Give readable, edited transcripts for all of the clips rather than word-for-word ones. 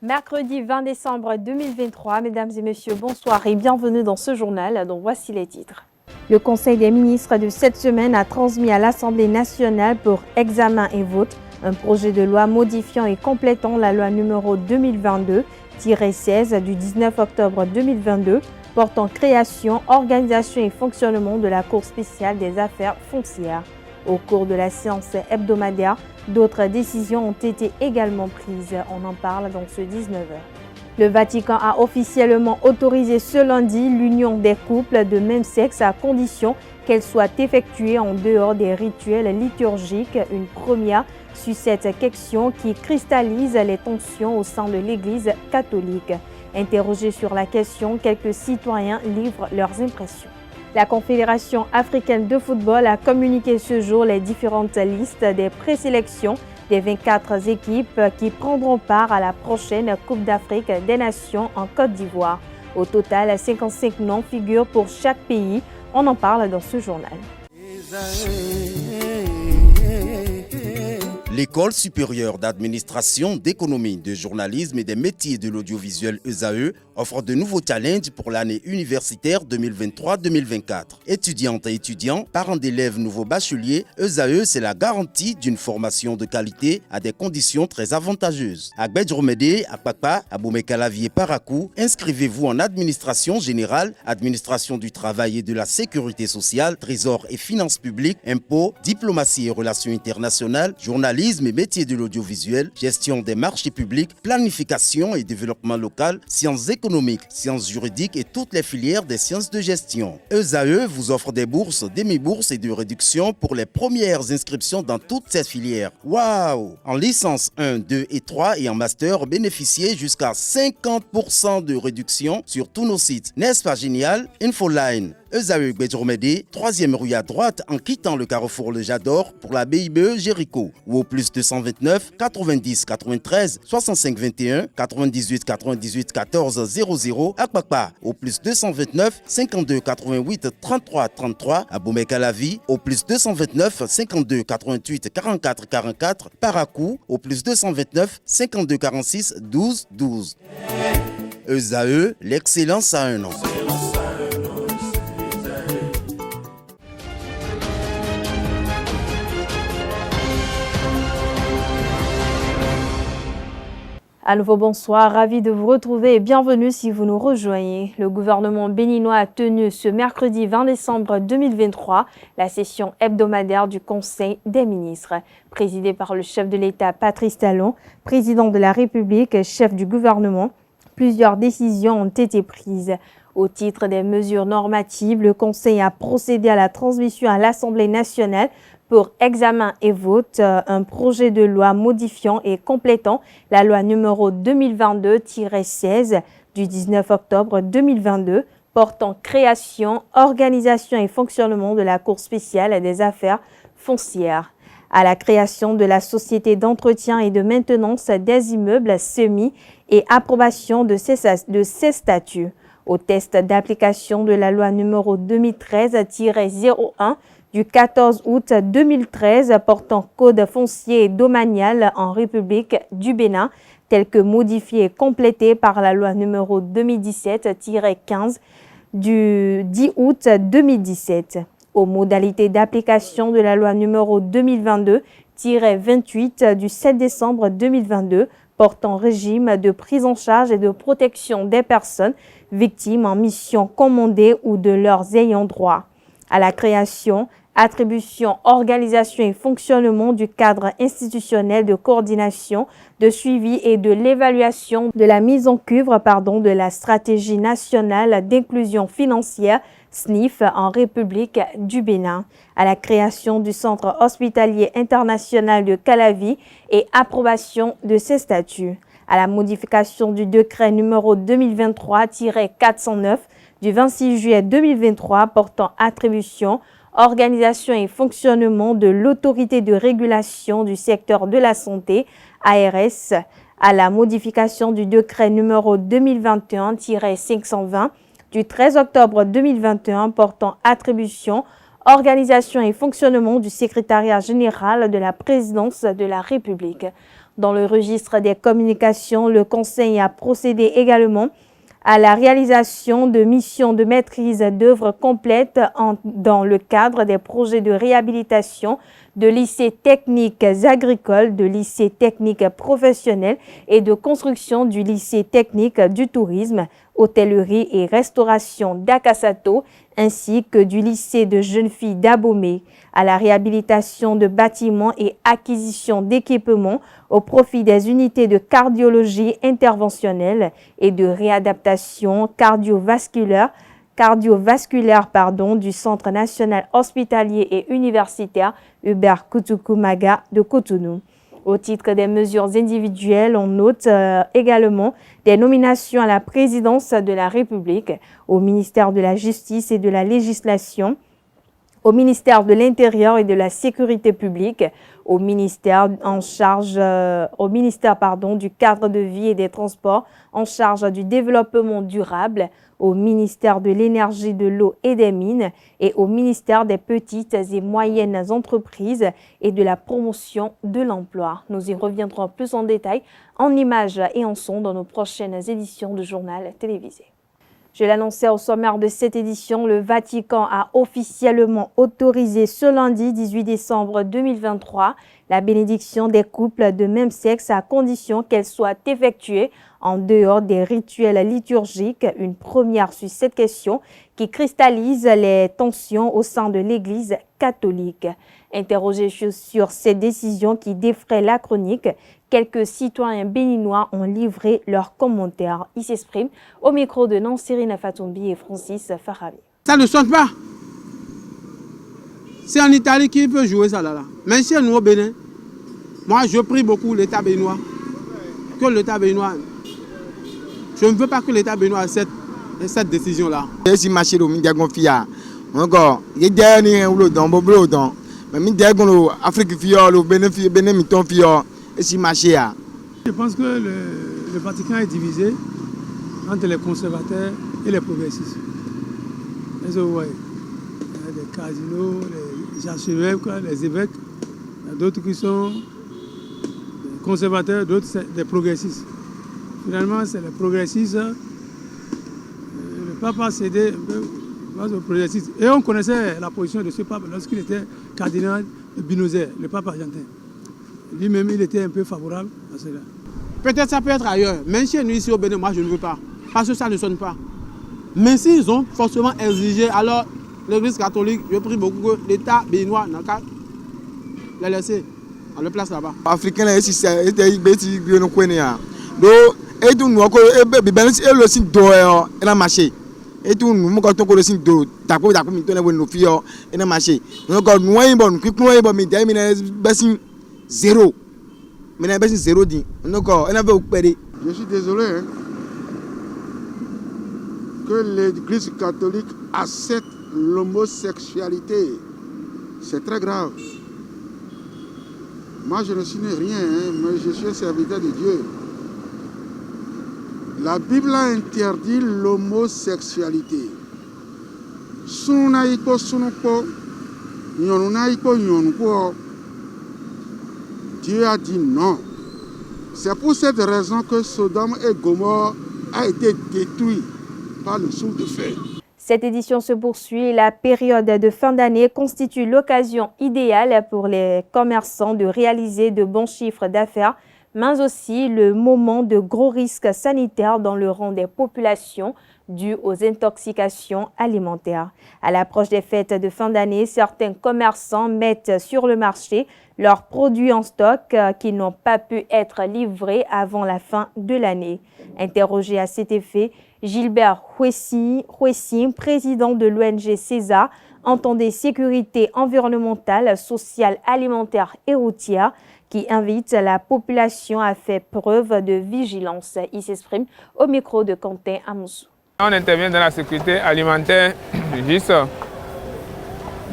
Mercredi 20 décembre 2023, mesdames et messieurs, bonsoir et bienvenue dans ce journal dont voici les titres. Le Conseil des ministres de cette semaine a transmis à l'Assemblée nationale pour examen et vote un projet de loi modifiant et complétant la loi numéro 2022-16 du 19 octobre 2022 portant création, organisation et fonctionnement de la Cour spéciale des affaires foncières. Au cours de la séance hebdomadaire, d'autres décisions ont été également prises. On en parle dans ce 19h. Le Vatican a officiellement autorisé ce lundi l'union des couples de même sexe à condition qu'elle soit effectuée en dehors des rituels liturgiques, une première sur cette question qui cristallise les tensions au sein de l'Église catholique. Interrogés sur la question, quelques citoyens livrent leurs impressions. La Confédération africaine de football a communiqué ce jour les différentes listes des présélections des 24 équipes qui prendront part à la prochaine Coupe d'Afrique des Nations en Côte d'Ivoire. Au total, 55 noms figurent pour chaque pays. On en parle dans ce journal. L'École supérieure d'administration, d'économie, de journalisme et des métiers de l'audiovisuel ESAE offre de nouveaux challenges pour l'année universitaire 2023-2024. Étudiantes et étudiants, parents d'élèves nouveaux bacheliers, ESAE, c'est la garantie d'une formation de qualité à des conditions très avantageuses. À Gbedjromede, à Papa, à Boumekalavi et Parakou, inscrivez-vous en administration générale, administration du travail et de la sécurité sociale, trésor et finances publiques, impôts, diplomatie et relations internationales, journalisme et métiers de l'audiovisuel, gestion des marchés publics, planification et développement local, sciences économiques, sciences juridiques et toutes les filières des sciences de gestion. ESAE vous offre des bourses, demi-bourses et de réductions pour les premières inscriptions dans toutes ces filières. Waouh! En licence 1, 2 et 3 et en master, bénéficiez jusqu'à 50% de réduction sur tous nos sites. N'est-ce pas génial? Infoline. ESAE Gbedjromede, 3e rue à droite en quittant le carrefour Le Jador pour la BIBE Jéricho ou au plus 229 90 93 65 21 98 98 14 00 à Kpakpa au plus 229 52 88 33 33 à Boumekalavi au plus 229 52 88 44 44 Parakou au plus 229 52 46 12 12. ESAE, l'excellence à un nom. À nouveau, bonsoir, ravi de vous retrouver et bienvenue si vous nous rejoignez. Le gouvernement béninois a tenu ce mercredi 20 décembre 2023 la session hebdomadaire du Conseil des ministres. Présidée par le chef de l'État Patrice Talon, président de la République, chef du gouvernement, plusieurs décisions ont été prises. Au titre des mesures normatives, le Conseil a procédé à la transmission à l'Assemblée nationale pour examen et vote un projet de loi modifiant et complétant la loi numéro 2022-16 du 19 octobre 2022 portant création, organisation et fonctionnement de la Cour spéciale des affaires foncières, à la création de la Société d'entretien et de maintenance des immeubles SEMI et approbation de ses statuts, au test d'application de la loi numéro 2013-01 du 14 août 2013 portant code foncier et domanial en République du Bénin, tel que modifié et complété par la loi numéro 2017-15 du 10 août 2017, aux modalités d'application de la loi numéro 2022-28 du 7 décembre 2022 portant régime de prise en charge et de protection des personnes victimes en mission commandée ou de leurs ayants droit, à la création, attribution, organisation et fonctionnement du cadre institutionnel de coordination, de suivi et de l'évaluation de la mise en œuvre de la stratégie nationale d'inclusion financière SNIF en République du Bénin, à la création du Centre hospitalier international de Calavi et approbation de ses statuts, à la modification du décret numéro 2023-409 du 26 juillet 2023 portant attribution, organisation et fonctionnement de l'autorité de régulation du secteur de la santé, ARS, à la modification du décret numéro 2021-520 du 13 octobre 2021 portant attribution, organisation et fonctionnement du secrétariat général de la présidence de la République. Dans le registre des communications, le Conseil a procédé également à la réalisation de missions de maîtrise d'œuvre complète dans le cadre des projets de réhabilitation de lycées techniques agricoles, de lycées techniques professionnels et de construction du lycée technique du tourisme, hôtellerie et restauration d'Akasato, ainsi que du lycée de jeunes filles d'Abomey, à la réhabilitation de bâtiments et acquisition d'équipements au profit des unités de cardiologie interventionnelle et de réadaptation cardiovasculaire du Centre national hospitalier et universitaire Hubert Kutukumaga de Cotonou. Au titre des mesures individuelles, on note également des nominations à la présidence de la République, au ministère de la Justice et de la Législation, au ministère de l'Intérieur et de la Sécurité publique, au ministère du Cadre de vie et des Transports en charge du développement durable, au ministère de l'Énergie, de l'eau et des Mines et au ministère des Petites et Moyennes Entreprises et de la Promotion de l'Emploi. Nous y reviendrons plus en détail en images et en son dans nos prochaines éditions de journal télévisé. Je l'annonçais au sommaire de cette édition, le Vatican a officiellement autorisé ce lundi 18 décembre 2023 la bénédiction des couples de même sexe à condition qu'elle soit effectuée en dehors des rituels liturgiques, une première sur cette question qui cristallise les tensions au sein de l'Église catholique. Interrogé sur cette décision qui défraie la chronique, quelques citoyens béninois ont livré leurs commentaires. Ils s'expriment au micro de Nansirine Fatombi et Francis Farabi. Ça ne sonne pas. C'est en Italie qui peut jouer ça là. Mais chez nous au Bénin, moi je prie beaucoup l'État béninois. Que l'État béninois, je ne veux pas que l'État béninois ait cette décision-là. Si marché au Mindiagon Fia, encore, il y a des gens qui ont beaucoup de mais Mindiagon, Afrique Fia, le Bénin Miton Fia, et si marché. Je pense que le Vatican est divisé entre les conservateurs et les progressistes. Et vous voyez, il y a des casinos, les archevêques, les évêques, il y a d'autres qui sont des conservateurs, d'autres des progressistes. Finalement, c'est les progressistes. Le pape a cédé aux progressistes. Et on connaissait la position de ce pape lorsqu'il était cardinal de Buenos-Aires, le pape argentin. Lui-même, il était un peu favorable à cela. Peut-être ça peut être ailleurs, mais chez nous ici au Bénin, moi je ne veux pas, parce que ça ne sonne pas. Mais s'ils ont forcément exigé, alors l'Église catholique, je prie beaucoup que l'État béninois n'a qu'à les laisser à leur place là-bas. Africain, c'est et tout nous encore et le signe d'or et la marché et tout nous quand on le signe d'or d'accord mi tonne nos filles et la marché nous encore nous bon qui nous bon mi terminer basin zéro mais na basin zéro dit nous encore on avait opéré. Je suis désolé que l'Église catholique accepte l'homosexualité. C'est très grave. Moi je ne suis rien mais je suis un serviteur de Dieu. La Bible a interdit l'homosexualité. Dieu a dit non. C'est pour cette raison que Sodome et Gomorrhe a été détruit par le souffle de feu. Cette édition se poursuit. La période de fin d'année constitue l'occasion idéale pour les commerçants de réaliser de bons chiffres d'affaires, mais aussi le moment de gros risques sanitaires dans le rang des populations dues aux intoxications alimentaires. À l'approche des fêtes de fin d'année, certains commerçants mettent sur le marché leurs produits en stock qui n'ont pas pu être livrés avant la fin de l'année. Interrogé à cet effet, Gilbert Huessi, président de l'ONG CESA, entendait sécurité environnementale, sociale, alimentaire et routière, qui invite la population à faire preuve de vigilance. Il s'exprime au micro de Quentin Amoussou. On intervient dans la sécurité alimentaire juste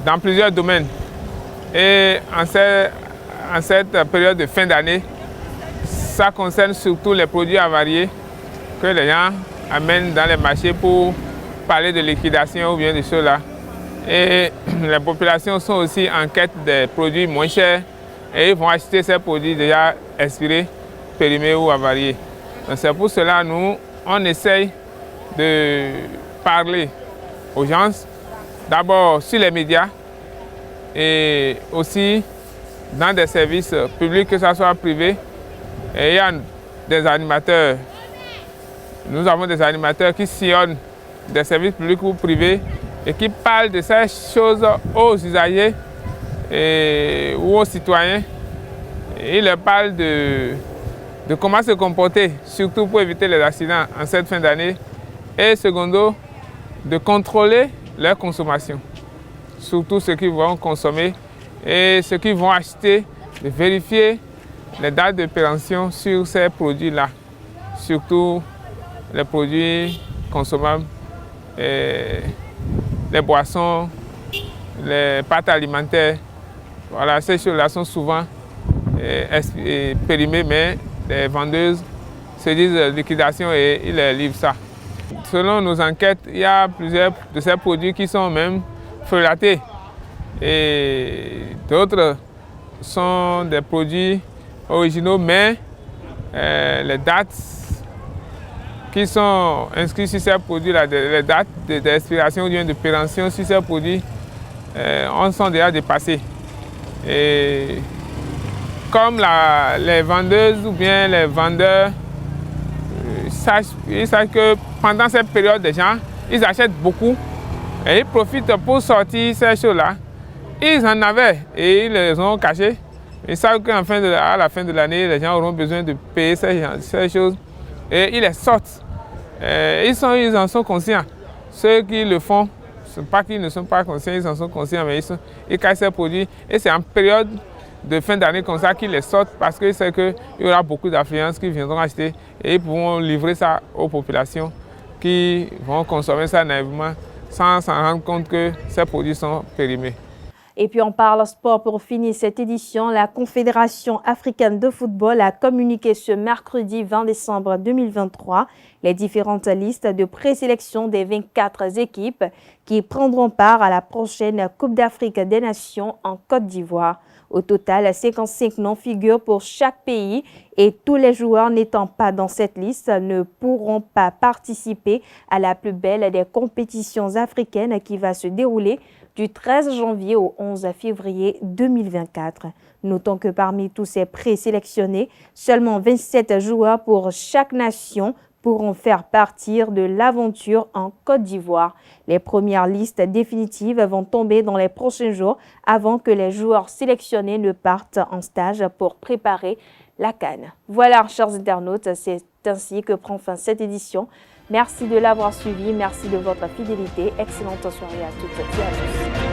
dans plusieurs domaines. Et en cette période de fin d'année, ça concerne surtout les produits avariés que les gens amènent dans les marchés pour parler de liquidation ou bien de cela. Et les populations sont aussi en quête des produits moins chers et ils vont acheter ces produits déjà expirés périmés ou avariés. C'est pour cela que nous, on essaye de parler aux gens, d'abord sur les médias et aussi dans des services publics, que ce soit privés. Et il y a des animateurs, nous avons des animateurs qui sillonnent des services publics ou privés et qui parlent de ces choses aux usagers ou aux citoyens. Et ils leur parlent de comment se comporter, surtout pour éviter les accidents en cette fin d'année. Et secondo, de contrôler leur consommation, surtout ceux qui vont consommer et ceux qui vont acheter, de vérifier les dates de péremption sur ces produits-là, surtout les produits consommables, les boissons, les pâtes alimentaires. Voilà, ces choses-là sont souvent périmées, mais les vendeuses se disent liquidation et ils les livrent ça. Selon nos enquêtes, il y a plusieurs de ces produits qui sont même frelatés. Et d'autres sont des produits originaux, mais les dates qui sont inscrites sur ces produits-là, les dates d'expiration ou bien de péremption sur ces produits, sont déjà dépassées. Et comme les vendeuses ou bien les vendeurs ils savent que pendant cette période, des gens, ils achètent beaucoup et ils profitent pour sortir ces choses-là. Ils en avaient et ils les ont cachées. Ils savent qu'à la fin de l'année, les gens auront besoin de payer ces choses et ils les sortent. Ils en sont conscients. Ceux qui le font, ce n'est pas qu'ils ne sont pas conscients, ils en sont conscients, mais ils cachent ces produits. Et c'est en période de fin d'année comme ça qu'ils les sortent parce qu'ils savent qu'il y aura beaucoup d'affluents qui viendront acheter et ils pourront livrer ça aux populations qui vont consommer ça naïvement sans s'en rendre compte que ces produits sont périmés. Et puis on parle sport pour finir cette édition. La Confédération africaine de football a communiqué ce mercredi 20 décembre 2023 les différentes listes de présélection des 24 équipes qui prendront part à la prochaine Coupe d'Afrique des Nations en Côte d'Ivoire. Au total, 55 noms figurent pour chaque pays et tous les joueurs n'étant pas dans cette liste ne pourront pas participer à la plus belle des compétitions africaines qui va se dérouler du 13 janvier au 11 février 2024. Notons que parmi tous ces présélectionnés, seulement 27 joueurs pour chaque nation pourront faire partir de l'aventure en Côte d'Ivoire. Les premières listes définitives vont tomber dans les prochains jours avant que les joueurs sélectionnés ne partent en stage pour préparer la CAN. Voilà, chers internautes, c'est ainsi que prend fin cette édition. Merci de l'avoir suivi, merci de votre fidélité. Excellente soirée à toutes et à tous.